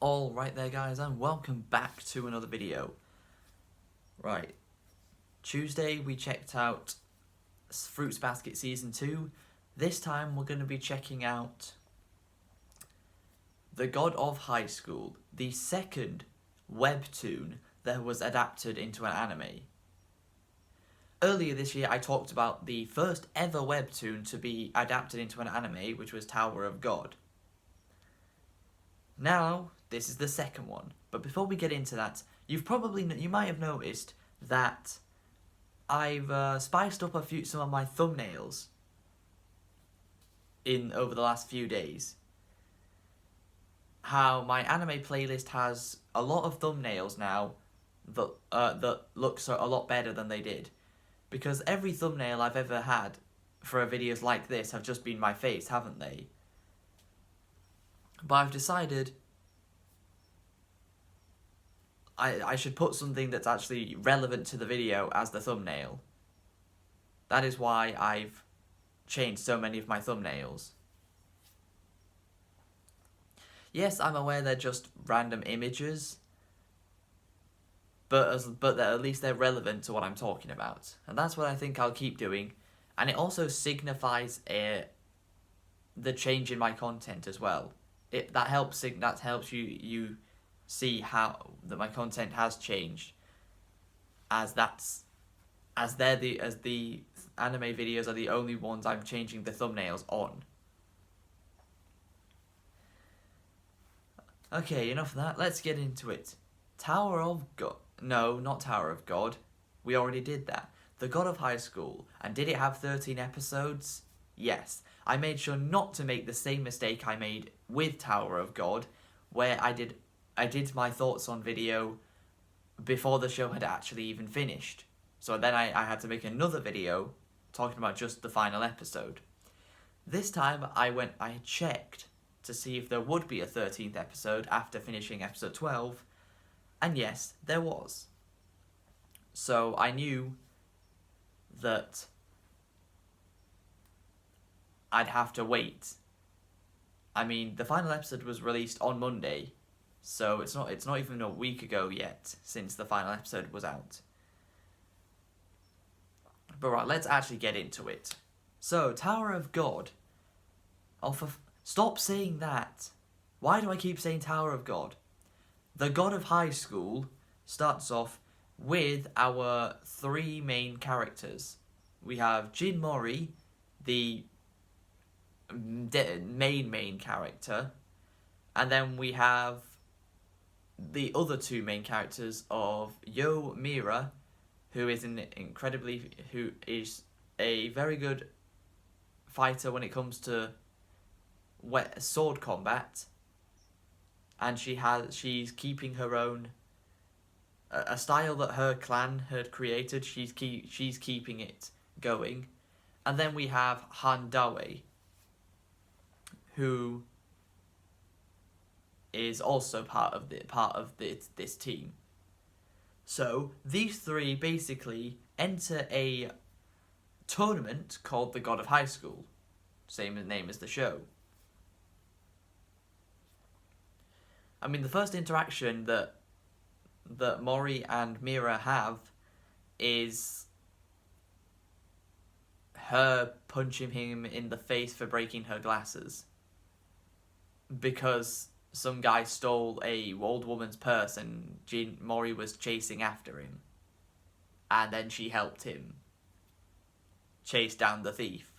Alright there guys, and welcome back to another video. Right, Tuesday we checked out Fruits Basket Season 2. This time we're going to be checking out The God of High School, the second webtoon that was adapted into an anime. Earlier this year I talked about the first ever webtoon to be adapted into an anime, which was Tower of God. Now, this is the second one, but before we get into that, you might have noticed that I've spiced up some of my thumbnails over the last few days. How my anime playlist has a lot of thumbnails now that look a lot better than they did, because every thumbnail I've ever had for videos like this have just been my face, haven't they? But I've decided I should put something that's actually relevant to the video as the thumbnail. That is why I've changed so many of my thumbnails. Yes, I'm aware they're just random images, but at least they're relevant to what I'm talking about. And that's what I think I'll keep doing. And it also signifies the change in my content as well. That helps you see how that my content has changed, as the anime videos are the only ones I'm changing the thumbnails on. Okay, enough of that. Let's get into it. Tower of God. No, not Tower of God. We already did that. The God of High School. And did it have 13 episodes? Yes. I made sure not to make the same mistake I made with Tower of God, where I did my thoughts on video before the show had actually even finished. So then I had to make another video talking about just the final episode. This time I checked to see if there would be a 13th episode after finishing episode 12, and yes, there was. So I knew that I'd have to wait. I mean, the final episode was released on Monday, so it's not even a week ago yet since the final episode was out. But right, let's actually get into it. So, Tower of God. Stop saying that. Why do I keep saying Tower of God? The God of High School starts off with our three main characters. We have Jin Mori, the main character, and then we have the other two main characters of Yo Mira, who is a very good fighter when it comes to sword combat, and she's keeping her own a style that her clan had created. She's keeping it going. And then we have Han Dawe, who is also part of this team. So these three basically enter a tournament called the God of High School, same name as the show. I mean, the first interaction that Mori and Mira have is her punching him in the face for breaking her glasses, because some guy stole a old woman's purse and Mori was chasing after him, and then she helped him chase down the thief.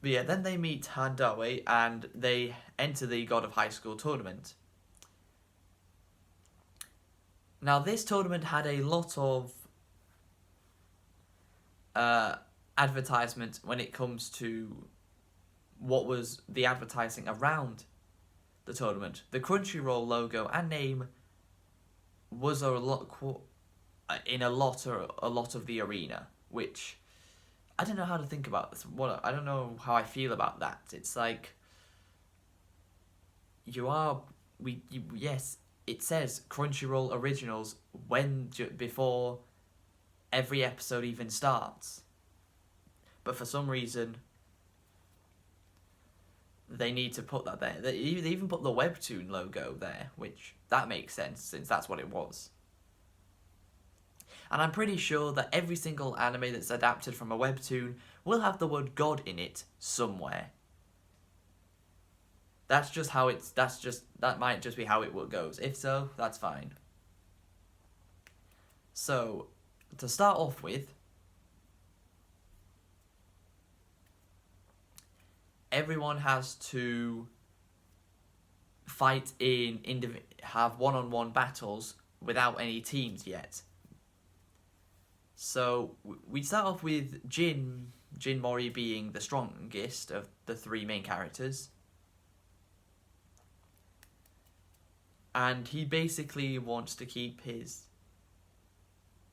But yeah, then they meet Han Dawe and they enter the God of High School tournament. Now, this tournament had a lot of advertisement when it comes to what was the advertising around the tournament. The Crunchyroll logo and name was in a lot of the arena, which I don't know how to think about this. I don't know how I feel about that. It's like yes, it says Crunchyroll Originals before every episode even starts, but for some reason they need to put that there. They even put the webtoon logo there, which that makes sense since that's what it was. And I'm pretty sure that every single anime that's adapted from a webtoon will have the word God in it somewhere. That's just how it's. That might just be how it goes. If so, that's fine. So, to start off with, everyone has to fight have one-on-one battles without any teams yet. So we start off with Jin Mori being the strongest of the three main characters. And he basically wants to keep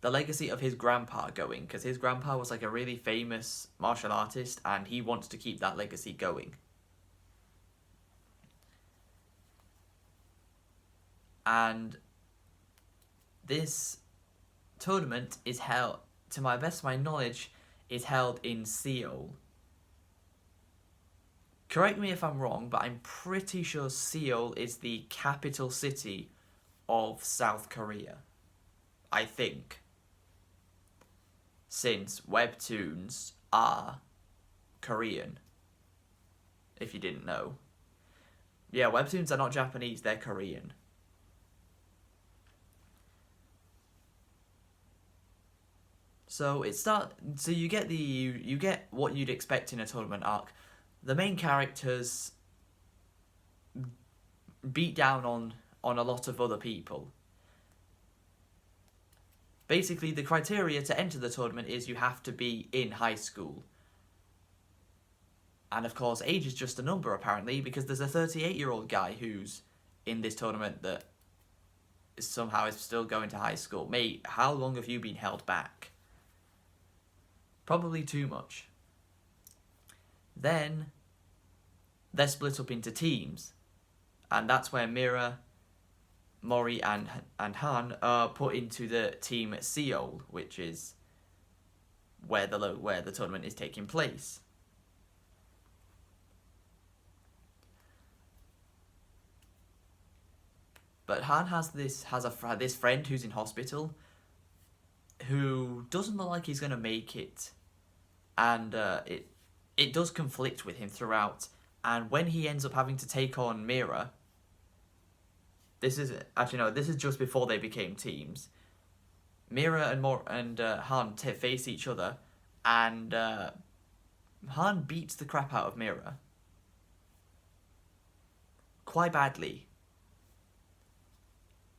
the legacy of his grandpa going, because his grandpa was like a really famous martial artist, and he wants to keep that legacy going. And this tournament is held, to my best of my knowledge, is held in Seoul. Correct me if I'm wrong, but I'm pretty sure Seoul is the capital city of South Korea. I think. Since webtoons are Korean. If you didn't know. Yeah, webtoons are not Japanese, they're Korean. So you get what you'd expect in a tournament arc. The main characters beat down on a lot of other people. Basically, the criteria to enter the tournament is you have to be in high school. And of course, age is just a number, apparently, because there's a 38-year-old guy who's in this tournament that somehow is still going to high school. Mate, how long have you been held back? Probably too much. Then, they're split up into teams. And that's where Mira, Mori, and Han are put into the team at Seoul, which is where the tournament is taking place. But Han has this friend who's in hospital, who doesn't look like he's gonna make it, and it does conflict with him throughout. And when he ends up having to take on Mira, this is just before they became teams. Mira and Han face each other, and Han beats the crap out of Mira quite badly.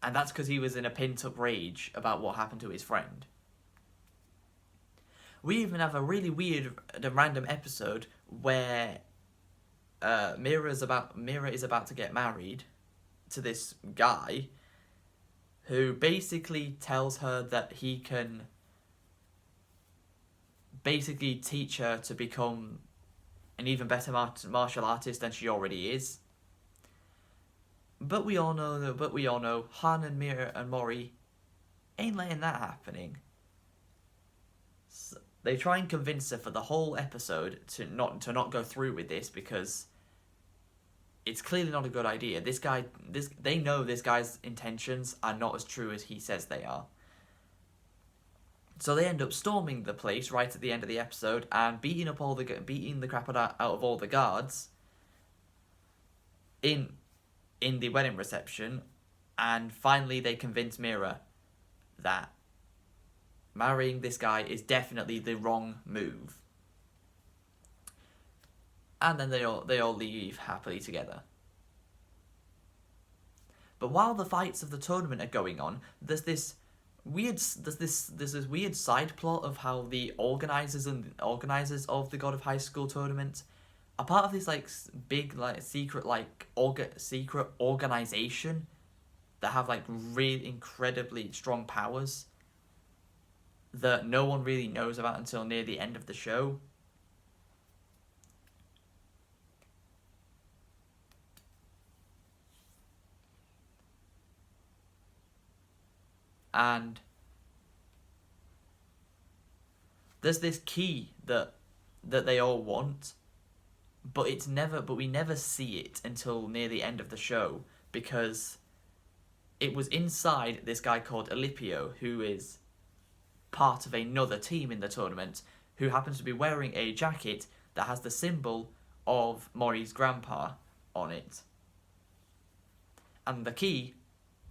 And that's because he was in a pent-up rage about what happened to his friend. We even have a really weird random episode where Mira is about to get married to this guy who basically tells her that he can basically teach her to become an even better martial artist than she already is. But we all know Han and Mira and Mori ain't letting that happening. So they try and convince her for the whole episode to not go through with this, because it's clearly not a good idea. They know this guy's intentions are not as true as he says they are. So they end up storming the place right at the end of the episode and beating the crap out of all the guards in the wedding reception, and finally they convince Mira that marrying this guy is definitely the wrong move. And then they all leave happily together. But while the fights of the tournament are going on, there's this weird side plot of how the organizers of the God of High School tournament are part of this big secret organization that have really incredibly strong powers that no one really knows about until near the end of the show. And there's this key that they all want, but we never see it until near the end of the show, because it was inside this guy called Alipio, who is part of another team in the tournament, who happens to be wearing a jacket that has the symbol of Mori's grandpa on it. And the key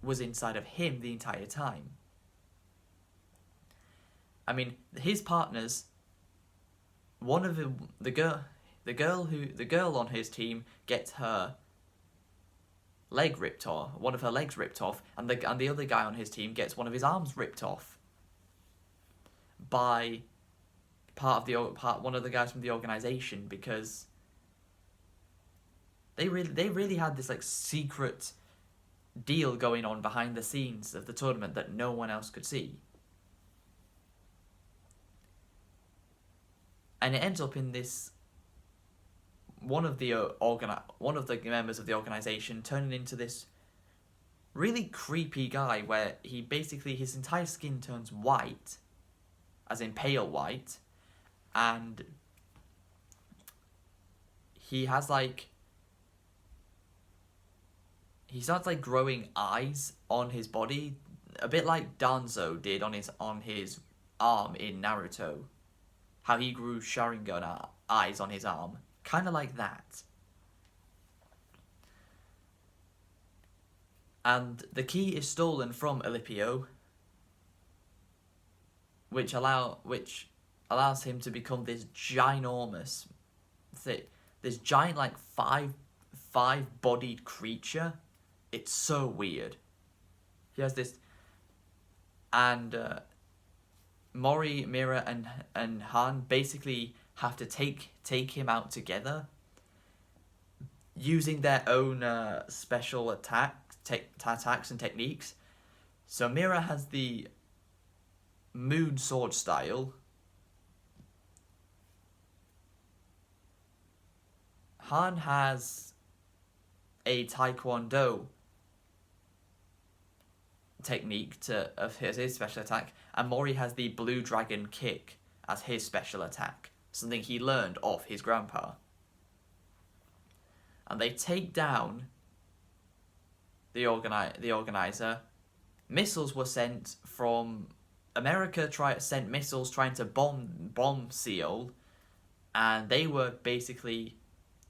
was inside of him the entire time. I mean, his partners, one of the girl on his team gets her leg ripped off, one of her legs ripped off, and the other guy on his team gets one of his arms ripped off by one of the guys from the organization, because they really had this like secret deal going on behind the scenes of the tournament that no one else could see. And it ends up in this one of the members of the organization turning into this really creepy guy, where he basically, his entire skin turns white, as in pale white, and he has like, he starts like growing eyes on his body, a bit like Danzo did on his arm in Naruto. How he grew Sharingan eyes on his arm. Kind of like that. And the key is stolen from Alipio, which allows him to become this ginormous, this giant like five-bodied creature. It's so weird. He has this, and Mori, Mira, and Han basically have to take him out together, using their own special attacks and techniques. So Mira has the moon sword style. Han has a taekwondo technique of his special attack, and Mori has the blue dragon kick as his special attack, something he learned off his grandpa. And they take down the organizer. Missiles were sent from America. Sent missiles trying to bomb Seoul, and they were basically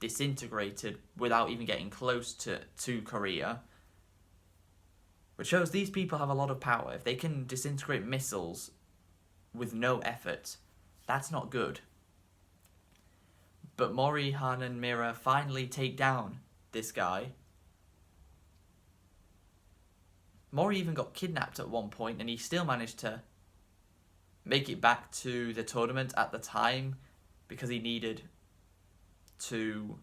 disintegrated without even getting close to Korea. Which shows these people have a lot of power. If they can disintegrate missiles with no effort, that's not good. But Mori, Han, and Mira finally take down this guy. Mori even got kidnapped at one point, and he still managed to make it back to the tournament at the time, because he needed to...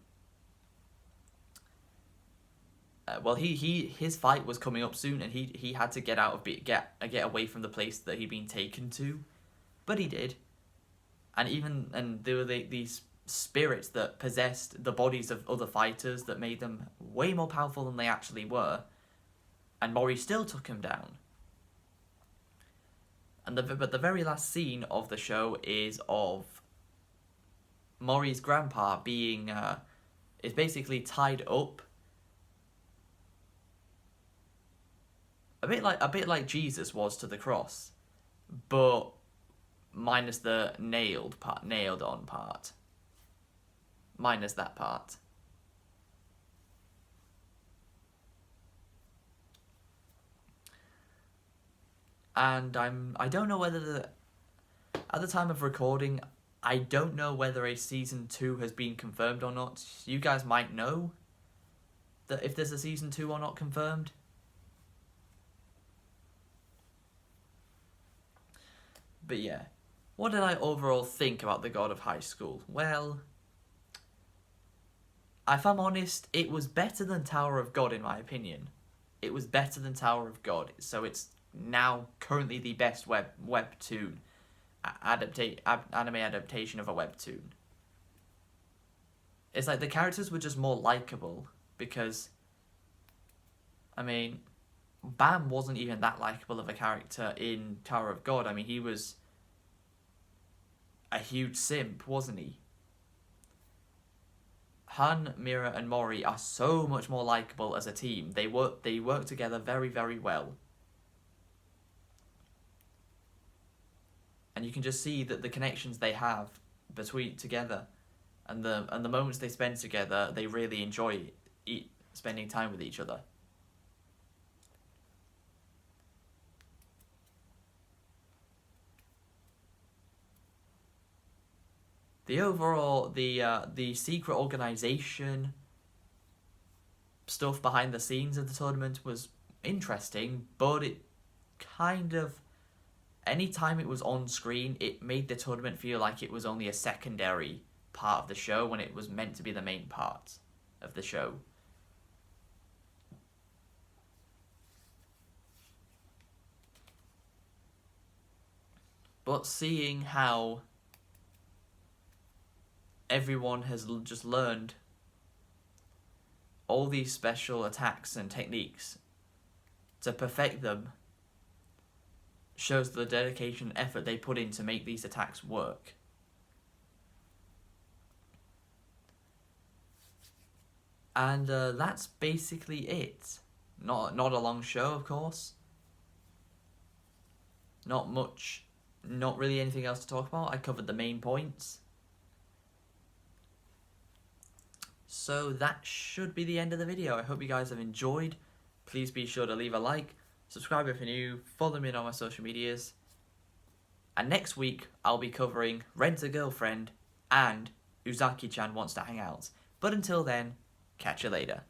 his fight was coming up soon, and he had to get away from the place that he'd been taken to, but he did. And there were these spirits that possessed the bodies of other fighters that made them way more powerful than they actually were, and Mori still took him down. But the very last scene of the show is of Mori's grandpa being is basically tied up. A bit like Jesus was to the cross, but minus the nailed on part. Minus that part. And I don't know whether at the time of recording, I don't know whether a season 2 has been confirmed or not. You guys might know that if there's a season 2 or not confirmed. But yeah, what did I overall think about The God of High School? Well, if I'm honest, it was better than Tower of God in my opinion. It was better than Tower of God, so it's now currently the best webtoon anime adaptation of a webtoon. It's like the characters were just more likable, because, I mean, Bam wasn't even that likable of a character in Tower of God. I mean, he was a huge simp, wasn't he? Han, Mira, and Mori are so much more likable as a team. They work together very, very well. And you can just see that the connections they have between together, and the moments they spend together, they really enjoy spending time with each other. The overall, the secret organization stuff behind the scenes of the tournament was interesting, but it kind of, anytime it was on screen, it made the tournament feel like it was only a secondary part of the show when it was meant to be the main part of the show. But seeing how everyone has just learned all these special attacks and techniques to perfect them shows the dedication and effort they put in to make these attacks work. And that's basically it. Not a long show, of course. Not much, not really anything else to talk about. I covered the main points. So that should be the end of the video. I hope you guys have enjoyed. Please be sure to leave a like, subscribe if you're new, follow me on my social medias. And next week, I'll be covering Rent a Girlfriend and Uzaki-chan Wants to Hang Out. But until then, catch you later.